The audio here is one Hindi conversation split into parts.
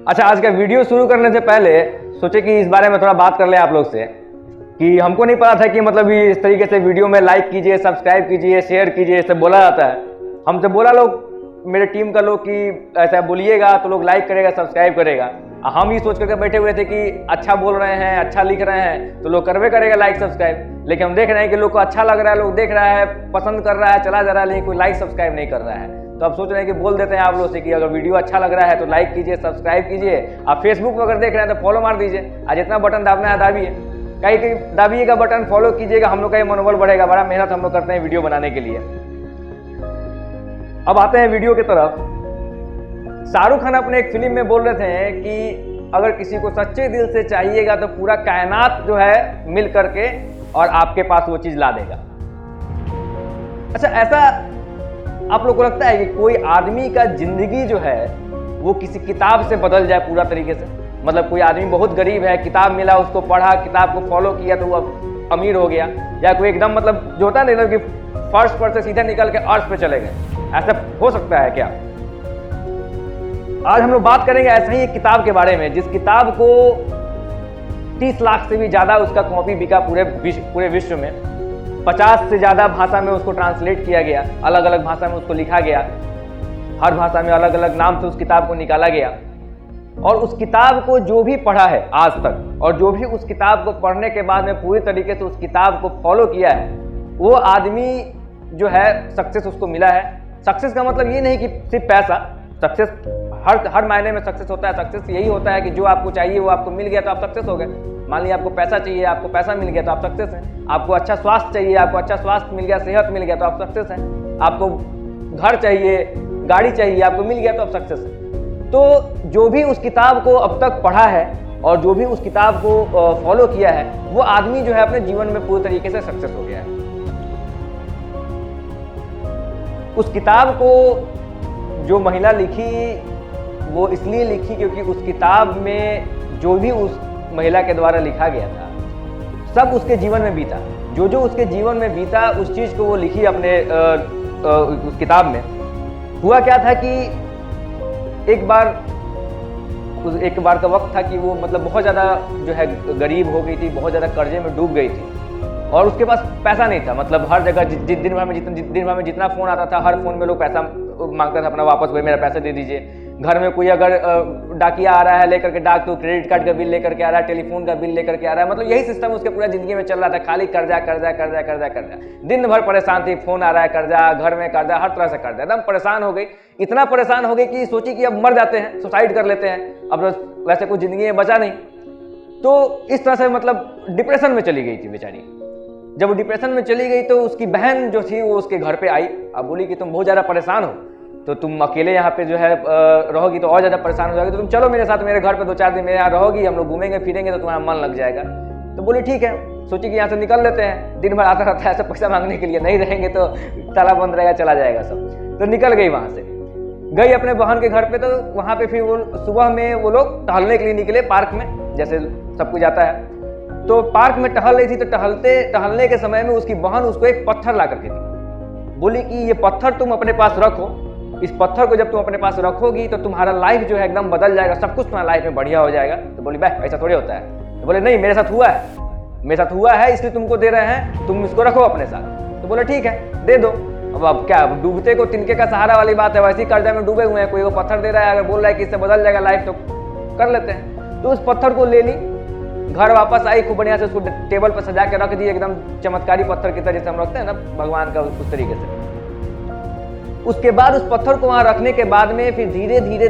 अच्छा, आज का वीडियो शुरू करने से पहले सोचे कि इस बारे में थोड़ा बात कर ले आप लोग से कि हमको नहीं पता था कि मतलब इस तरीके से वीडियो में लाइक कीजिए, सब्सक्राइब कीजिए, शेयर कीजिए, ऐसे बोला जाता है। हमसे बोला लोग, मेरे टीम का लोग, कि ऐसा बोलिएगा तो लोग लाइक करेगा, सब्सक्राइब करेगा। हम ही सोच करके बैठे हुए थे कि अच्छा बोल रहे हैं, अच्छा लिख रहे हैं तो लोग करवे करेगा लाइक सब्सक्राइब। लेकिन हम देख रहे हैं कि लोग को अच्छा लग रहा है, लोग देख रहा है, पसंद कर रहा है, चला जा रहा है, लेकिन कोई लाइक सब्सक्राइब नहीं कर रहा है। तो अब सोच रहे हैं कि बोल देते हैं आप लोग से कि अगर वीडियो अच्छा लग रहा है तो लाइक कीजिए, सब्सक्राइब कीजिए। आप फेसबुक पर अगर देख रहे हैं तो फॉलो मार दीजिए। आज इतना बटन दाबना है दाबिए, कहीं दाबिएगा बटन, फॉलो कीजिएगा, हम लोग का ये मनोबल बढ़ेगा। बड़ा मेहनत हम लोग करते हैं वीडियो बनाने के लिए। अब आते हैं वीडियो की तरफ। शाहरुख खान अपने एक फिल्म में बोल रहे थे कि अगर किसी को सच्चे दिल से चाहिएगा तो पूरा कायनात जो है मिल करके और आपके पास वो चीज ला देगा। अच्छा, ऐसा आप लोग को लगता है कि कोई आदमी का जिंदगी जो है वो किसी किताब से बदल जाए पूरा तरीके से? मतलब कोई आदमी बहुत गरीब है, किताब मिला, उसको पढ़ा, किताब को फॉलो किया तो वो अमीर हो गया, या कोई एकदम मतलब जो होता है ना कि फर्स्ट पर से सीधे निकल के अर्थ पे चले गए, ऐसा हो सकता है क्या? आज हम लोग बात करेंगे ऐसे ही एक किताब के बारे में, जिस किताब को 30 लाख से भी ज्यादा उसका कॉपी बिका पूरे विश्व में। 50 से ज्यादा भाषा में उसको ट्रांसलेट किया गया, अलग अलग भाषा में उसको लिखा गया, हर भाषा में अलग अलग नाम से उस किताब को निकाला गया। और उस किताब को जो भी पढ़ा है आज तक, और जो भी उस किताब को पढ़ने के बाद में पूरी तरीके से उस किताब को फॉलो किया है, वो आदमी जो है सक्सेस उसको मिला है। सक्सेस का मतलब ये नहीं कि सिर्फ पैसा, सक्सेस हर मायने में सक्सेस होता है। सक्सेस यही होता है कि जो आपको चाहिए वो आपको मिल गया तो आप सक्सेस हो गए। मान लीजिए आपको पैसा चाहिए, आपको पैसा मिल गया तो आप सक्सेस हैं। आपको अच्छा स्वास्थ्य चाहिए, आपको अच्छा स्वास्थ्य मिल गया, सेहत मिल गया तो आप सक्सेस हैं। आपको घर चाहिए, गाड़ी चाहिए, आपको मिल गया तो आप सक्सेस हैं। तो जो भी उस किताब को अब तक पढ़ा है और जो भी उस किताब को फॉलो किया है, वो आदमी जो है अपने जीवन में पूरी तरीके से सक्सेस हो गया है। उस किताब को जो महिला लिखी वो इसलिए लिखी क्योंकि उस किताब में जो भी उस महिला के द्वारा लिखा गया था सब उसके जीवन में बीता। जो जो उसके जीवन में बीता उस चीज को वो लिखी अपने उस किताब में। हुआ क्या था कि एक बार का वक्त था कि वो मतलब बहुत ज़्यादा जो है गरीब हो गई थी, बहुत ज़्यादा कर्जे में डूब गई थी और उसके पास पैसा नहीं था। मतलब हर जगह दिन भर में जितना फ़ोन आता था, हर फ़ोन में लोग पैसा मांगता था अपना, वापस भाई मेरा पैसा दे दीजिए। घर में कोई अगर डाकिया आ रहा है लेकर के डाक, तो क्रेडिट कार्ड का बिल लेकर के आ रहा है, टेलीफोन का बिल लेकर के आ रहा है। मतलब यही सिस्टम उसके पूरा जिंदगी में चल रहा था, खाली कर्जा कर्जा कर्जा कर्जा कर्जा। दिन भर परेशान थी, फोन आ रहा है कर्जा, घर में कर्जा, हर तरह से कर्जा। एकदम परेशान हो गई, इतना परेशान हो गई कि सोची कि अब मर जाते हैं, सुसाइड कर लेते हैं, अब वैसे कुछ जिंदगी में बचा नहीं। तो इस तरह से मतलब डिप्रेशन में चली गई थी बेचारी। जब वो डिप्रेशन में चली गई तो उसकी बहन जो थी वो उसके घर पे आई। अब बोली कि तुम बहुत ज़्यादा परेशान हो, तो तुम अकेले यहाँ पे जो है रहोगी तो और ज़्यादा परेशान हो जाओगी, तो तुम चलो मेरे साथ, मेरे घर पे 2-4 दिन मेरे यहाँ रहोगी, हम लोग घूमेंगे फिरेंगे तो तुम्हारा मन लग जाएगा। तो बोली ठीक है। सोची कि यहाँ से निकल लेते हैं, दिन भर आता रहता है ऐसा पैसा मांगने के लिए, नहीं रहेंगे तो ताला बंद रहेगा, चला जाएगा सब। तो निकल गई वहाँ से, गई अपने बहन के घर पे। तो वहाँ पे फिर वो सुबह में वो लोग टहलने के लिए निकले पार्क में, जैसे सब कुछ जाता है। तो पार्क में टहल रही थी, तो टहलने के समय में उसकी बहन उसको एक पत्थर ला करके दी। बोली कि ये पत्थर तुम अपने पास रखो, इस पत्थर को जब तुम अपने पास रखोगी तो तुम्हारा लाइफ जो है एकदम बदल जाएगा, सब कुछ तुम्हारा लाइफ में बढ़िया हो जाएगा। तो बोली भाई ऐसा थोड़ी होता है। तो बोले नहीं, मेरे साथ हुआ है इसलिए तुमको दे रहे हैं, तुम इसको रखो अपने साथ। तो बोले ठीक है दे दो। अब क्या, डूबते को तिनके का सहारा वाली बात है, वैसे ही कर्जा में डूबे हुए हैं, कोई वो पत्थर दे रहा है, अगर बोल रहा है कि इससे बदल जाएगा लाइफ तो कर लेते हैं। तो उस पत्थर को ले ली, घर वापस आई, खूब बढ़िया से उसको टेबल पर सजा के रख दी, एकदम चमत्कारी पत्थर की तरह जैसे हम रखते हैं ना भगवान का, उस तरीके से। उसके बाद उस पत्थर को वहां रखने के बाद में फिर धीरे धीरे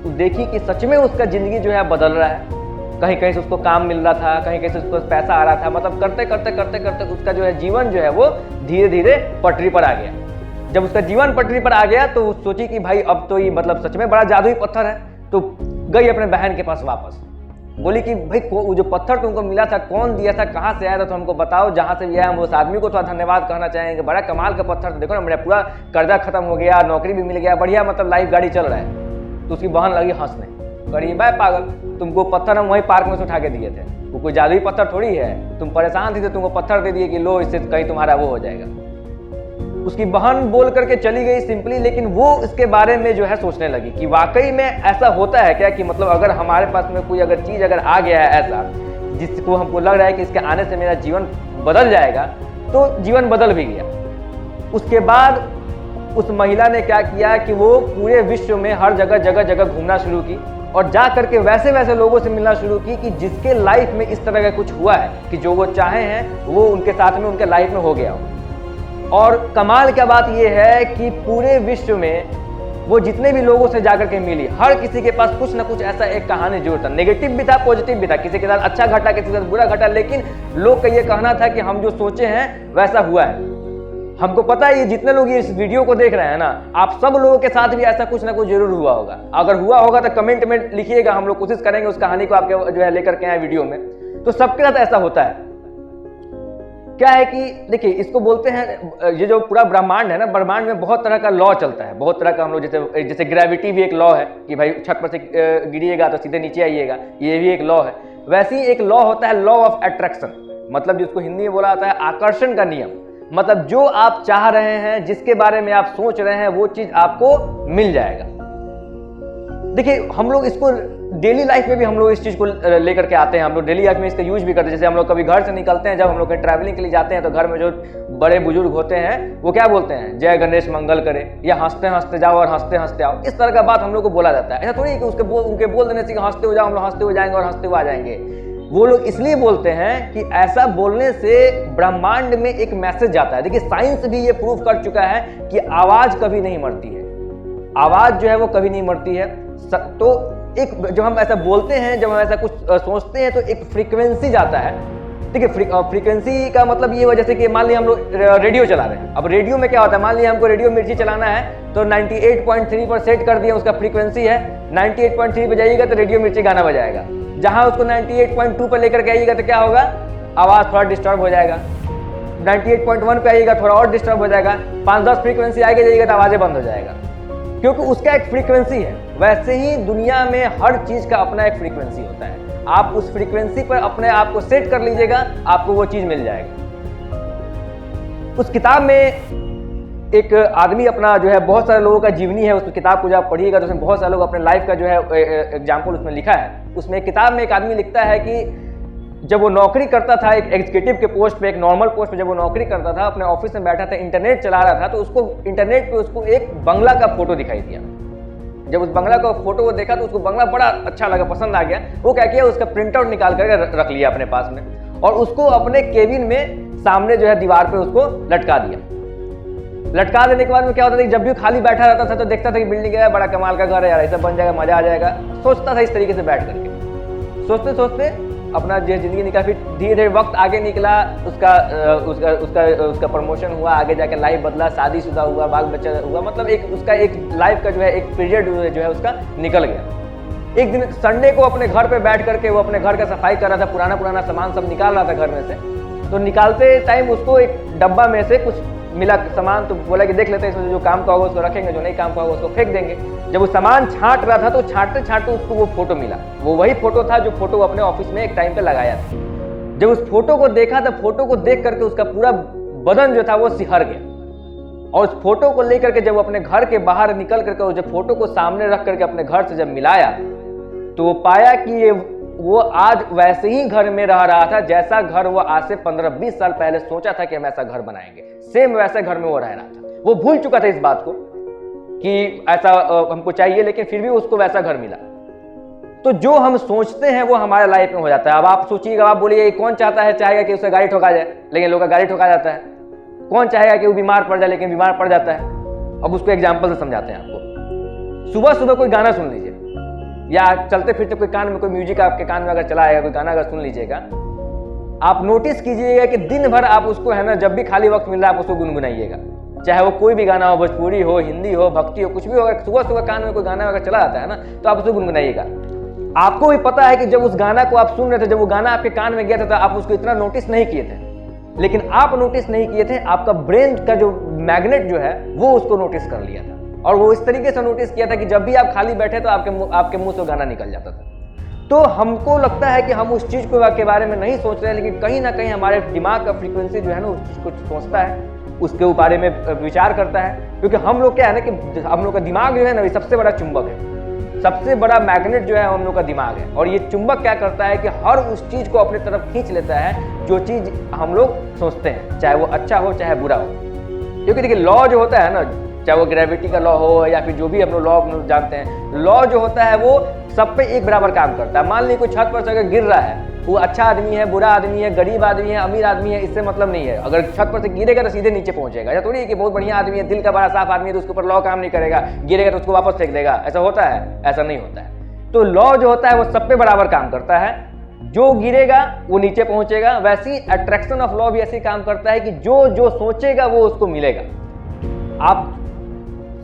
देखी कि सच में उसका जिंदगी जो है बदल रहा है। कहीं कहीं से उसको काम मिल रहा था, कहीं कहीं से उसको पैसा आ रहा था। मतलब करते करते उसका जो है जीवन जो है वो धीरे धीरे पटरी पर आ गया। जब उसका जीवन पटरी पर आ गया तो सोची कि भाई अब तो ये मतलब सच में बड़ा जादुई पत्थर है। तो गई अपने बहन के पास वापस, बोली कि भाई वो जो पत्थर तुमको मिला था कौन दिया था, कहाँ से आया था, तो हमको बताओ, जहाँ से भी आया हम उस आदमी को थोड़ा धन्यवाद कहना चाहेंगे, बड़ा कमाल का पत्थर। देखो ना, मेरा पूरा कर्जा खत्म हो गया, नौकरी भी मिल गया, बढ़िया मतलब लाइफ गाड़ी चल रहा है। तो उसकी बहन लगी हंसने, करी भाई पागल, तुमको पत्थर हम वही पार्क में से उठा के दिए थे, वो कोई जादुई पत्थर थोड़ी है, तुम परेशान थी तो तुमको पत्थर दे दिए कि लो इससे कहीं तुम्हारा वो हो जाएगा। उसकी बहन बोल करके चली गई सिंपली, लेकिन वो इसके बारे में जो है सोचने लगी कि वाकई में ऐसा होता है क्या, कि मतलब अगर हमारे पास में कोई अगर चीज़ अगर आ गया है ऐसा जिसको हमको लग रहा है कि इसके आने से मेरा जीवन बदल जाएगा, तो जीवन बदल भी गया। उसके बाद उस महिला ने क्या किया कि वो पूरे विश्व में हर जगह जगह जगह घूमना शुरू की और जा करके वैसे वैसे लोगों से मिलना शुरू की कि जिसके लाइफ में इस तरह का कुछ हुआ है कि जो वो चाहे हैं वो उनके साथ में उनके लाइफ में हो गया हो। और कमाल क्या बात ये है कि पूरे विश्व में वो जितने भी लोगों से जाकर के मिली, हर किसी के पास कुछ ना कुछ ऐसा एक कहानी जरूर था। नेगेटिव भी था, पॉजिटिव भी था, किसी के साथ अच्छा घटा, किसी के साथ बुरा घटा, लेकिन लोग का ये कहना था कि हम जो सोचे हैं वैसा हुआ है। हमको पता है ये जितने लोग ये इस वीडियो को देख रहे हैं ना, आप सब लोगों के साथ भी ऐसा कुछ ना कुछ जरूर हुआ होगा। अगर हुआ होगा तो कमेंट में लिखिएगा, हम लोग कोशिश करेंगे उस कहानी को आपके जो है लेकर के आए वीडियो में। तो सबके साथ ऐसा होता है। क्या है कि देखिए, इसको बोलते हैं, ये जो पूरा ब्रह्मांड है ना, ब्रह्मांड में बहुत तरह का लॉ चलता है, बहुत तरह का। हम लोग जैसे ग्रेविटी भी एक लॉ है कि भाई छत पर से गिरिएगा तो सीधे नीचे आइएगा, ये भी एक लॉ है। वैसे ही एक लॉ होता है लॉ ऑफ अट्रैक्शन, मतलब जिसको हिंदी में बोला जाता है आकर्षण का नियम। मतलब जो आप चाह रहे हैं, जिसके बारे में आप सोच रहे हैं, वो चीज आपको मिल जाएगा। देखिए, हम लोग इसको डेली लाइफ में भी हम लोग इस चीज को लेकर के आते हैं, हम लोग डेली लाइफ में इसका यूज भी करते हैं। जैसे हम लोग कभी घर से निकलते हैं, जब हम लोग कहीं ट्रैवलिंग के लिए जाते हैं, तो घर में जो बड़े बुजुर्ग होते हैं वो क्या बोलते हैं, जय गणेश मंगल करे, या हंसते हंसते जाओ और हंसते हंसते आओ। इस तरह का बात हम लोग को बोला जाता है। ऐसा थोड़ी कि उनके बोल देने से हंसते हो जाओ, हम लोग हंसते हुए जाएंगे और हंसते हुए आ जाएंगे। वो लोग इसलिए बोलते हैं कि ऐसा बोलने से ब्रह्मांड में एक मैसेज जाता है। देखिए, साइंस भी ये प्रूव कर चुका है कि आवाज कभी नहीं मरती है, आवाज जो है वो कभी नहीं मरती है। तो एक जब हम ऐसा बोलते हैं, जब हम ऐसा कुछ सोचते हैं, तो एक फ्रीक्वेंसी जाता है। देखिए, फ्रीक्वेंसी का मतलब ये हुआ, जैसे कि मान लिया हम लोग रेडियो चला रहे हैं। अब रेडियो में क्या होता है, मान लिया हमको रेडियो मिर्ची चलाना है, तो 98.3 पर सेट कर दिया, उसका फ्रीक्वेंसी है 98.3 पे जाइएगा तो रेडियो मिर्ची गाना बजाएगा। जहां उसको 98.2 पर लेकर के आइएगा तो क्या होगा, आवाज थोड़ा डिस्टर्ब हो जाएगा। 98.1 पे आइएगा, थोड़ा और डिस्टर्ब हो जाएगा। 5-10 फ्रीक्वेंसी आगे जाइएगा तो आवाजें बंद हो जाएगा, क्योंकि उसका एक फ्रीक्वेंसी है। वैसे ही दुनिया में हर चीज का अपना एक फ्रीक्वेंसी होता है। आप उस फ्रीक्वेंसी पर अपने आप को सेट कर लीजिएगा, आपको वो चीज मिल जाएगी। उस किताब में एक आदमी अपना जो है, बहुत सारे लोगों का जीवनी है, उस किताब को जब आप पढ़िएगा तो उसमें बहुत सारे लोग अपने लाइफ का जो है एग्जाम्पल उसमें लिखा है। उसमें एक किताब में एक आदमी लिखता है कि जब वो नौकरी करता था एक एग्जीक्यूटिव के पोस्ट पे, एक नॉर्मल पोस्ट पे जब वो नौकरी करता था, अपने ऑफिस में बैठा था, इंटरनेट चला रहा था, तो उसको इंटरनेट पे उसको एक बंगला का फोटो दिखाई दिया। जब उस बंगला का फोटो वो देखा तो उसको बंगला बड़ा अच्छा लगा, पसंद आ गया। वो क्या किया, उसका प्रिंट आउट निकाल करके रख लिया अपने पास में, और उसको अपने केबिन में सामने जो है दीवार पे उसको लटका दिया। लटका देने के बाद में क्या होता था कि जब भी खाली बैठा रहता था तो देखता था कि बिल्डिंग है, बड़ा कमाल का घर है यार, ऐसा बन जाएगा, मजा आ जाएगा। सोचता था इस तरीके से बैठ करके, सोचते सोचते अपना जो जिंदगी निकला। फिर धीरे धीरे वक्त आगे निकला, उसका प्रमोशन हुआ, आगे जाके लाइफ बदला, शादीशुदा हुआ, बाल बच्चा हुआ, मतलब एक उसका एक लाइफ का जो है एक पीरियड जो है उसका निकल गया। एक दिन संडे को अपने घर पे बैठ करके वो अपने घर का सफाई कर रहा था, पुराना सामान सब निकाल रहा था घर में से। तो निकालते टाइम उसको एक डब्बा में से कुछ मिला सामान, तो बोला कि देख लेते हैं, इसमें जो काम का होगा उसको रखेंगे, जो नहीं काम का होगा उसको फेंक देंगे। जब वो सामान छांट रहा था तो छांटते छांटते उसको वो फोटो मिला। वो वही फोटो था जो फोटो अपने ऑफिस में एक टाइम पे लगाया था। जब उस फोटो को देखा तो फोटो को देख करके उसका पूरा बदन जो था वो सिहर गया। और उस फोटो को लेकर के जब अपने घर के बाहर निकल करके उस फोटो को सामने रख करके अपने घर से जब मिलाया, तो वो पाया कि वो आज वैसे ही घर में रह रहा था जैसा घर वो आज से 15-20 साल पहले सोचा था कि हम ऐसा घर बनाएंगे। सेम वैसे घर में वो रह रहा था। वो भूल चुका था इस बात को कि ऐसा हमको चाहिए, लेकिन फिर भी उसको वैसा घर मिला। तो जो हम सोचते हैं वो हमारे लाइफ में हो जाता है। अब आप सोचिएगा, आप बोलिए कौन चाहेगा कि उसका गाड़ी ठोका जाए, लेकिन लोग का गाड़ी ठोका जाता है। कौन चाहेगा कि वो बीमार पड़ जाए, लेकिन बीमार पड़ जाता है। अब उसको एग्जाम्पल से समझाते हैं आपको। सुबह सुबह कोई गाना सुन लीजिए, या चलते फिरते कोई कान में कोई म्यूजिक आपके कान में अगर चला आएगा, कोई गाना अगर सुन लीजिएगा, आप नोटिस कीजिएगा कि दिन भर आप उसको है ना, जब भी खाली वक्त मिल रहा है आप उसको गुनगुनाइएगा। चाहे वो कोई भी गाना हो, भोजपुरी हो, हिंदी हो, भक्ति हो, कुछ भी हो। अगर सुबह सुबह कान में कोई गाना अगर चला आता है ना, तो आप उसको गुनगुनाइएगा। आपको भी पता है कि जब उस गाना को आप सुन रहे थे, जब वो गाना आपके कान में गया था, तो आप उसको इतना नोटिस नहीं किए थे, लेकिन आप नोटिस नहीं किए थे, आपका ब्रेन का जो मैग्नेट जो है वो उसको नोटिस कर लिया था। और वो इस तरीके से नोटिस किया था कि जब भी आप खाली बैठे तो आपके मुंह से गाना निकल जाता था। तो हमको लगता है कि हम उस चीज के बारे में नहीं सोच रहे हैं, लेकिन कहीं ना कहीं हमारे दिमाग का फ्रीक्वेंसी जो है ना उस चीज को सोचता है। उसके बारे में विचार करता है। क्योंकि हम लोग क्या है ना कि हम लोग का दिमाग जो है ना, ये सबसे बड़ा चुंबक है, सबसे बड़ा मैग्नेट जो है हम लोग का दिमाग है। और ये चुंबक क्या करता है कि हर उस चीज़ को अपनी तरफ खींच लेता है जो चीज़ हम लोग सोचते हैं, चाहे वो अच्छा हो चाहे बुरा हो। क्योंकि देखिए लॉ जो होता है ना, चाहे वो ग्रेविटी का लॉ हो या फिर जो भी हम लोग लॉ जानते हैं, लॉ जो होता है वो सब पे एक बराबर काम करता है। मान लीजिए कोई छत पर से अगर गिर रहा है, वो अच्छा आदमी है, बुरा आदमी है, गरीब आदमी है, अमीर आदमी है, इससे मतलब नहीं है। अगर छत पर से गिरेगा तो सीधे नीचे पहुंचेगा। या थोड़ी है कि बहुत बढ़िया आदमी है, दिल का बड़ा साफ आदमी है, तो उसके ऊपर लॉ काम नहीं करेगा, गिरेगा तो उसको वापस फेंक देगा। ऐसा होता है? ऐसा नहीं होता है। तो लॉ जो होता है वो सब पे बराबर काम करता है। जो गिरेगा वो नीचे पहुंचेगा। वैसी अट्रैक्शन ऑफ लॉ भी ऐसे काम करता है कि जो जो सोचेगा वो उसको मिलेगा। आप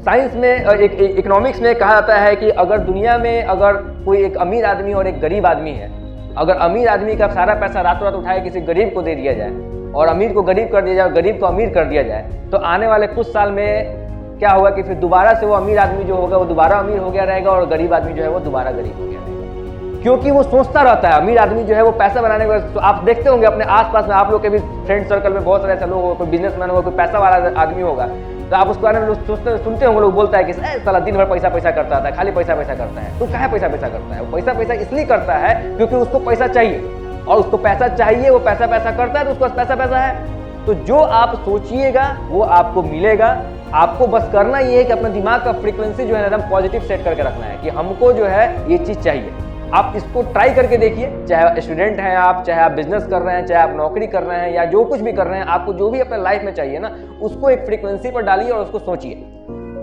साइंस में इकोनॉमिक्स में कहा जाता है कि अगर दुनिया में अगर कोई एक अमीर आदमी और एक गरीब आदमी है, अगर अमीर आदमी का सारा पैसा रातों रात उठाए किसी गरीब को दे दिया जाए और अमीर को गरीब कर दिया जाए और गरीब को अमीर कर दिया जाए, तो आने वाले कुछ साल में क्या होगा कि फिर दोबारा से वो अमीर आदमी जो होगा वो दोबारा अमीर हो गया रहेगा और गरीब आदमी जो है वो दोबारा गरीब हो गया रहेगा। क्योंकि वो सोचता रहता है, अमीर आदमी जो है वो पैसा बनाने के बाद, तो आप देखते होंगे अपने आसपास में, आप लोग के भी फ्रेंड सर्कल में बहुत सारे ऐसे लोग होगा, कोई बिजनेसमैन होगा, कोई पैसा वाला आदमी होगा, तो आप उसके बारे में सुनते होंगे, लोग बोलता है कि साला दिन भर पैसा पैसा करता था, खाली पैसा पैसा करता है। तो क्या पैसा पैसा करता है? वो पैसा पैसा इसलिए करता है क्योंकि उसको पैसा चाहिए, और उसको पैसा चाहिए, वो पैसा पैसा करता है, तो उसको पैसा पैसा है। तो जो आप सोचिएगा वो आपको मिलेगा। आपको बस करना ये है कि अपना दिमाग का फ्रीक्वेंसी जो है एकदम पॉजिटिव सेट करके रखना है कि हमको जो है ये चीज़ चाहिए। आप इसको ट्राई करके देखिए, चाहे स्टूडेंट हैं आप, चाहे आप बिजनेस कर रहे हैं, चाहे आप नौकरी कर रहे हैं या जो कुछ भी कर रहे हैं, आपको जो भी अपने लाइफ में चाहिए ना, उसको एक फ्रीक्वेंसी पर डालिए और उसको सोचिए।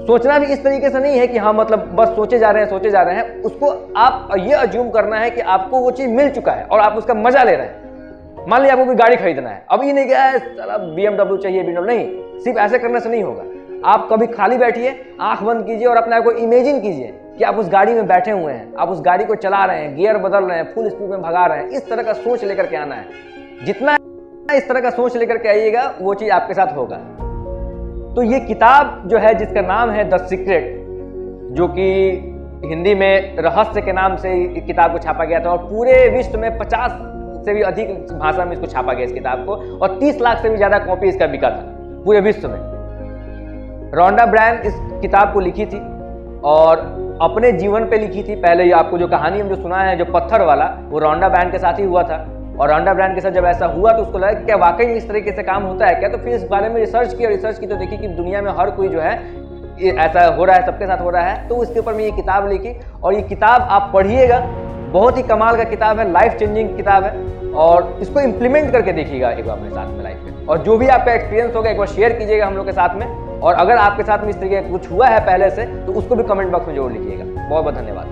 सोचना भी इस तरीके से नहीं है कि हाँ मतलब बस सोचे जा रहे हैं सोचे जा रहे हैं, उसको आप ये अज्यूम करना है कि आपको वो चीज़ मिल चुका है और आप उसका मजा ले रहे हैं। मान लीजिए आपको कोई गाड़ी खरीदना है, अब ये नहीं क्या है साला BMW चाहिए, नहीं, सिर्फ ऐसे करने से नहीं होगा। आप कभी खाली बैठिए, आंख बंद कीजिए और अपने आप को इमेजिन कीजिए कि आप उस गाड़ी में बैठे हुए हैं, आप उस गाड़ी को चला रहे हैं, गियर बदल रहे हैं, फुल स्पीड में भगा रहे हैं। इस तरह का सोच लेकर के आना है। जितना इस तरह का सोच लेकर के आइएगा वो चीज़ आपके साथ होगा। तो ये किताब जो है जिसका नाम है द सीक्रेट, जो कि हिंदी में रहस्य के नाम से किताब को छापा गया था और पूरे विश्व में 50 से भी अधिक भाषा में इसको छापा गया इस किताब को, और 30 लाख से भी ज़्यादा कॉपी इसका बिका था पूरे विश्व में। रोंडा ब्रायन इस किताब को लिखी थी और अपने जीवन पे लिखी थी। पहले ये आपको जो कहानी हम जो सुना है, जो पत्थर वाला, वो रोंडा ब्रायन के साथ ही हुआ था। और रोंडा ब्रायन के साथ जब ऐसा हुआ तो उसको लगा कि क्या वाकई में इस तरीके से काम होता है क्या। तो फिर इस बारे में रिसर्च की तो देखी कि दुनिया में हर कोई जो है ऐसा हो रहा है, सबके साथ हो रहा है। तो इसके ऊपर में ये किताब लिखी और ये किताब आप पढ़िएगा, बहुत ही कमाल का किताब है, लाइफ चेंजिंग किताब है। और इसको इम्प्लीमेंट करके देखिएगा एक बार अपने साथ में लाइफ में, और जो भी आपका एक्सपीरियंस होगा एक बार शेयर कीजिएगा हम लोग के साथ में। और अगर आपके साथ में इस तरीके का कुछ हुआ है पहले से तो उसको भी कमेंट बॉक्स में जरूर लिखिएगा। बहुत बहुत धन्यवाद।